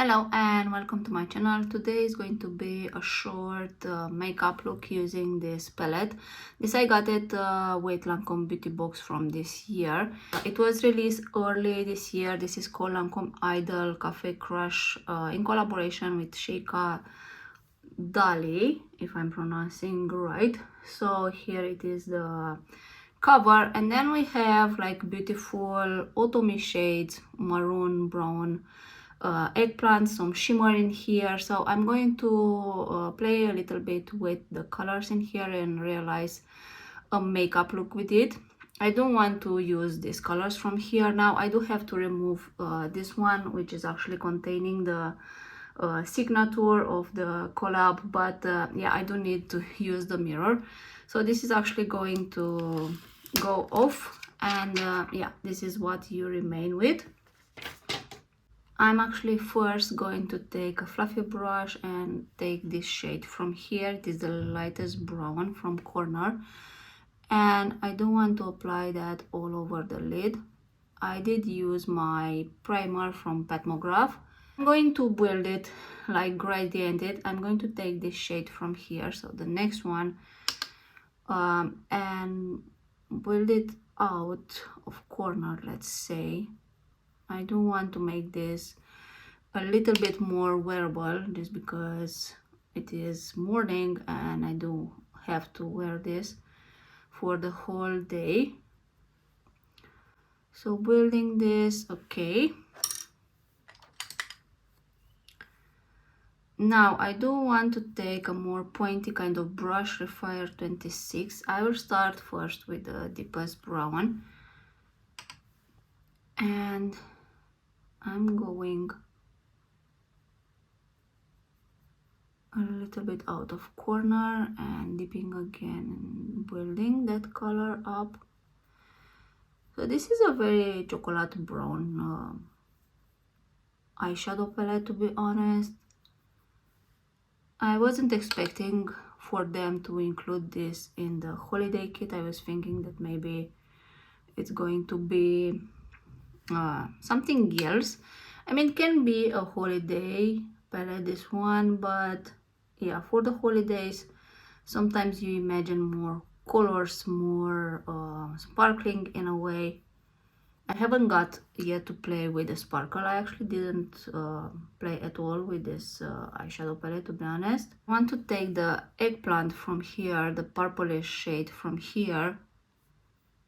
Hello and welcome to my channel. Today is going to be a short makeup look using this palette. This I got it with Lancome beauty box from this year. It was released early this year. This is called Lancome Idôle Café Crush in collaboration with Sheikha Dali, if I'm pronouncing right. So here it is, the cover, and then we have like beautiful autumn shades, maroon, brown, eggplant, some shimmer in here. So I'm going to play a little bit with the colors in here and realize a makeup look with it. I don't want to use these colors from here. Now I do have to remove this one, which is actually containing the signature of the collab, but yeah, I don't need to use the mirror. So this is actually going to go off, and yeah, this is what you remain with. I'm actually first going to take a fluffy brush and take this shade from here. It is the lightest brown from corner, and I don't want to apply that all over the lid. I did use my primer from Patmograph. I'm going to build it like gradiented. I'm going to take this shade from here, so the next one, and build it out of corner, let's say. I do want to make this a little bit more wearable, just because it is morning and I do have to wear this for the whole day. So building this, okay. Now I do want to take a more pointy kind of brush, Refire 26. I will start first with the deepest brown, and I'm going a little bit out of corner and dipping again and building that color up. So this is a very chocolate brown eyeshadow palette, to be honest. I wasn't expecting for them to include this in the holiday kit. I was thinking that maybe it's going to be something else. I mean, it can be a holiday palette, this one, but yeah, for the holidays sometimes you imagine more colors, more sparkling in a way. I haven't got yet to play with the sparkle. I actually didn't play at all with this eyeshadow palette, to be honest. I want to take the eggplant from here, the purplish shade from here,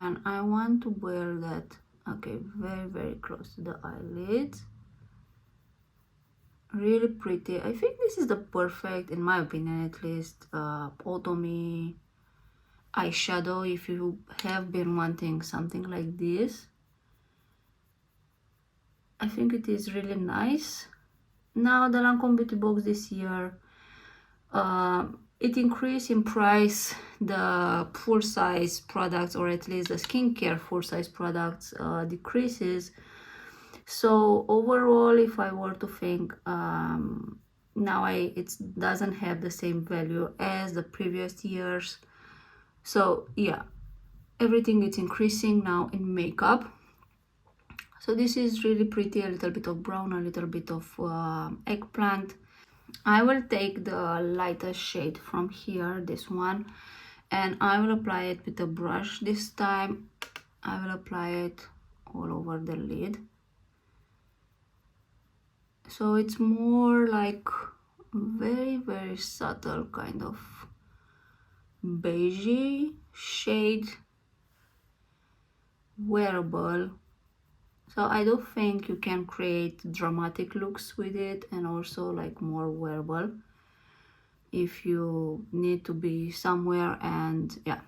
and I want to wear that, okay, very close to the eyelids. Really pretty. I think this is the perfect, in my opinion at least, autumny eyeshadow if you have been wanting something like this. I think it is really nice. Now the Lancome beauty box this year, it increased in price. The full-size products, or at least the skincare full-size products, decreases. So overall, if I were to think, now it doesn't have the same value as the previous years. So yeah, everything is increasing now in makeup. So this is really pretty, a little bit of brown, a little bit of eggplant. I will take the lightest shade from here, this one, and I will apply it with a brush. This time I will apply it all over the lid. So it's more like very subtle kind of beigey shade, wearable. So I do think you can create dramatic looks with it, and also like more wearable if you need to be somewhere and yeah,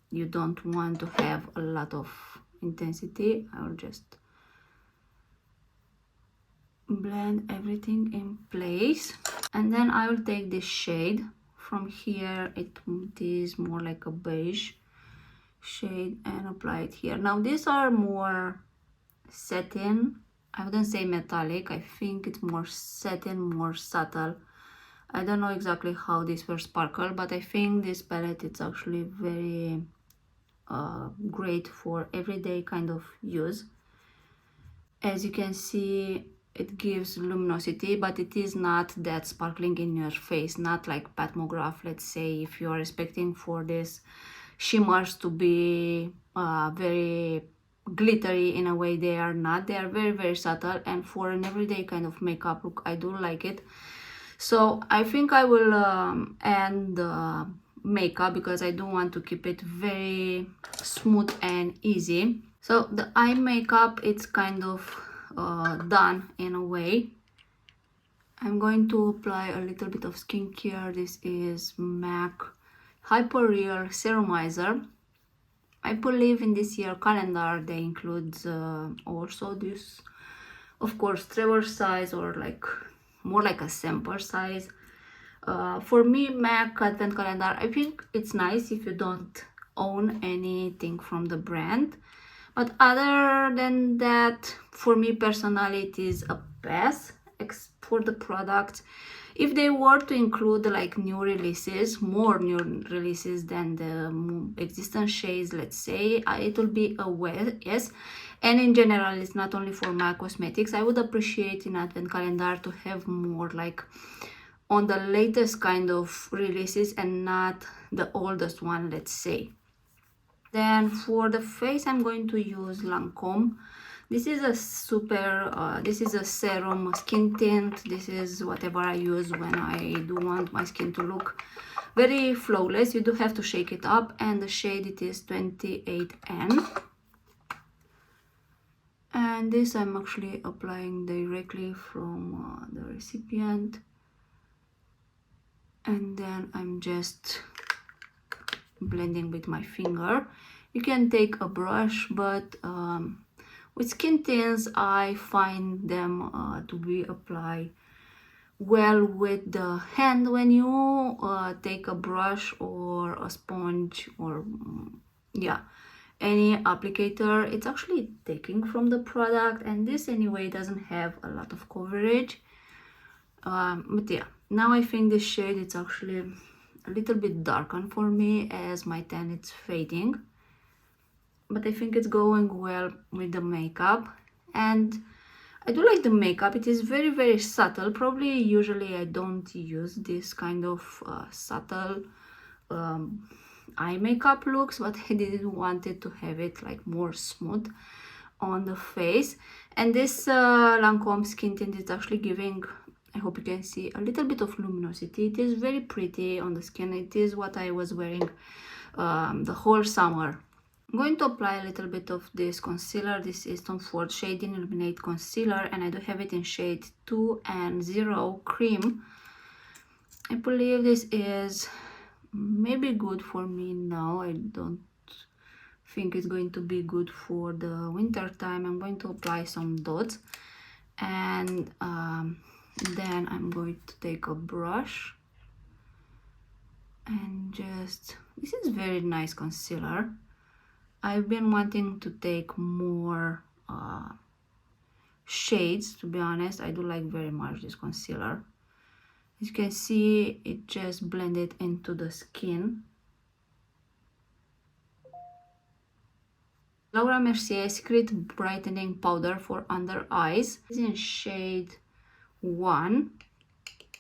you don't want to have a lot of intensity. I will just blend everything in place, and then I will take this shade from here. It is more like a beige shade, and apply it here. Now these are more satin. I wouldn't say metallic. I think it's more satin, more subtle. I don't know exactly how this will sparkle, but I think this palette is actually very great for everyday kind of use. As you can see, it gives luminosity, but it is not that sparkling in your face, not like Patmograph. Let's say if you are expecting for this shimmers to be very glittery, in a way they are not. They are very, very subtle, and for an everyday kind of makeup look, I do like it. So I think I will end the makeup because I do want to keep it very smooth and easy. So the eye makeup, it's kind of done in a way. I'm going to apply a little bit of skincare. This is MAC Hyper Real Serumizer. I believe in this year calendar they include also this, of course, travel size, or like more like a sample size. For me, MAC Advent Calendar, I think it's nice if you don't own anything from the brand. But other than that, for me personally, it is a pass for the product. If they were to include like new releases, more new releases than the existing shades, let's say, it will be a yes. And in general, it's not only for MAC Cosmetics. I would appreciate in Advent Calendar to have more like on the latest kind of releases and not the oldest one, let's say. Then for the face, I'm going to use Lancome. This is a this is a serum skin tint. This is whatever I use when I do want my skin to look very flawless. You do have to shake it up, and the shade, it is 28N. And this I'm actually applying directly from the recipient. And then I'm just blending with my finger. You can take a brush, but with skin tints, I find them to be applied well with the hand. When you take a brush or a sponge or yeah, any applicator, it's actually taking from the product, and this anyway doesn't have a lot of coverage. But yeah, now I think this shade, it's actually a little bit darkened for me, as my tan, it's fading. But I think it's going well with the makeup, and I do like the makeup. It is very, very subtle. Probably usually I don't use this kind of subtle eye makeup looks, but I didn't want it to have it like more smooth on the face. And this Lancome skin tint is actually giving, I hope you can see, a little bit of luminosity. It is very pretty on the skin. It is what I was wearing the whole summer. I'm going to apply a little bit of this concealer. This is Tom Ford Shade Illuminate Concealer, and I do have it in shade 2 and 0 Cream. I believe this is maybe good for me now. I don't think it's going to be good for the winter time. I'm going to apply some dots, and then I'm going to take a brush and just, this is very nice concealer. I've been wanting to take more shades, to be honest. I do like very much this concealer. As you can see, it just blended into the skin. Laura Mercier Secret Brightening Powder for Under Eyes. It's in shade 1.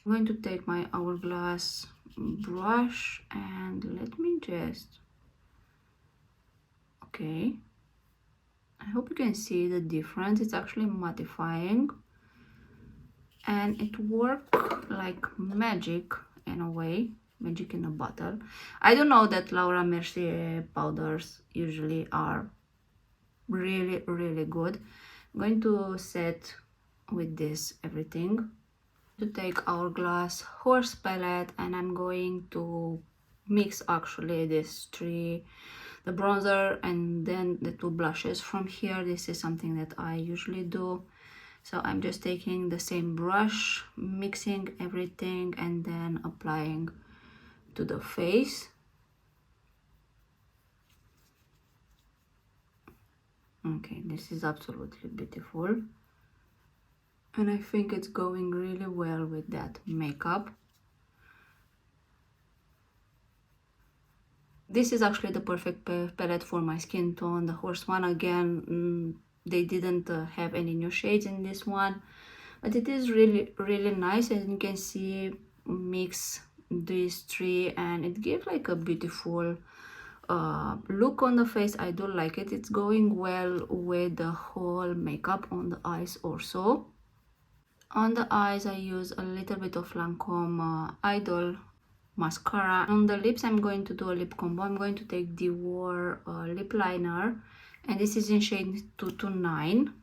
I'm going to take my Hourglass brush and let me just, okay, I hope you can see the difference. It's actually mattifying, and it works like magic in a way, magic in a bottle. I don't know that Laura Mercier powders usually are really, really good. I'm going to set with this everything. To take Hourglass Horse Palette, and I'm going to mix actually this three, the bronzer and then the two blushes from here. This is something that I usually do. So I'm just taking the same brush, mixing everything, and then applying to the face. Okay, this is absolutely beautiful. And I think it's going really well with that makeup. This is actually the perfect palette for my skin tone. The horse one, again, they didn't have any new shades in this one, but it is really nice, and you can see mix these three and it gives like a beautiful look on the face. I do like it. It's going well with the whole makeup on the eyes also. On the eyes I use a little bit of Lancome Idole mascara. On the lips I'm going to do a lip combo. I'm going to take Dior lip liner, and this is in shade 229.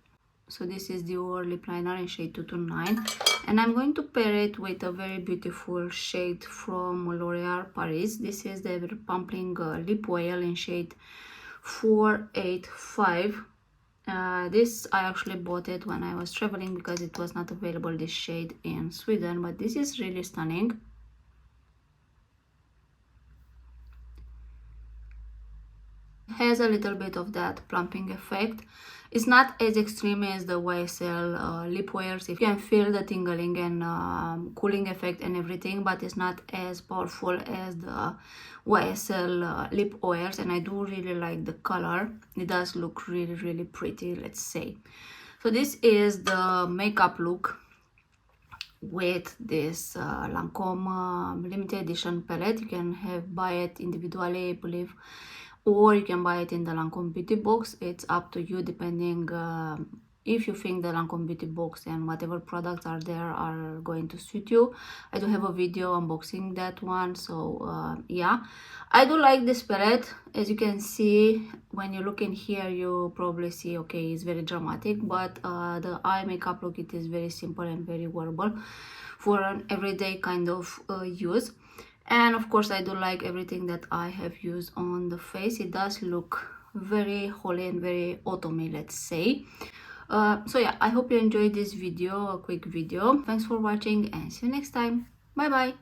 So this is Dior lip liner in shade 229, and I'm going to pair it with a very beautiful shade from L'Oreal Paris. This is the Pumping Lip Oil in shade 485. This I actually bought it when I was traveling because it was not available, this shade, in Sweden, but this is really stunning. Has a little bit of that plumping effect. It's not as extreme as the YSL lip wears. You can feel the tingling and cooling effect and everything, but it's not as powerful as the YSL lip wears, and I do really like the color. It does look really pretty, let's say. So this is the makeup look with this Lancome limited edition palette. You can buy it individually, I believe, or you can buy it in the Lancome beauty box. It's up to you, depending if you think the Lancome beauty box and whatever products are there are going to suit you. I do have a video unboxing that one, so yeah, I do like this palette. As you can see, when you look in here, you probably see, okay, it's very dramatic, but the eye makeup look, it is very simple and very wearable for an everyday kind of use. And of course I do like everything that I have used on the face. It does look very holy and very autumny, let's say. So yeah, I hope you enjoyed this video, a quick video. Thanks for watching and see you next time. Bye bye.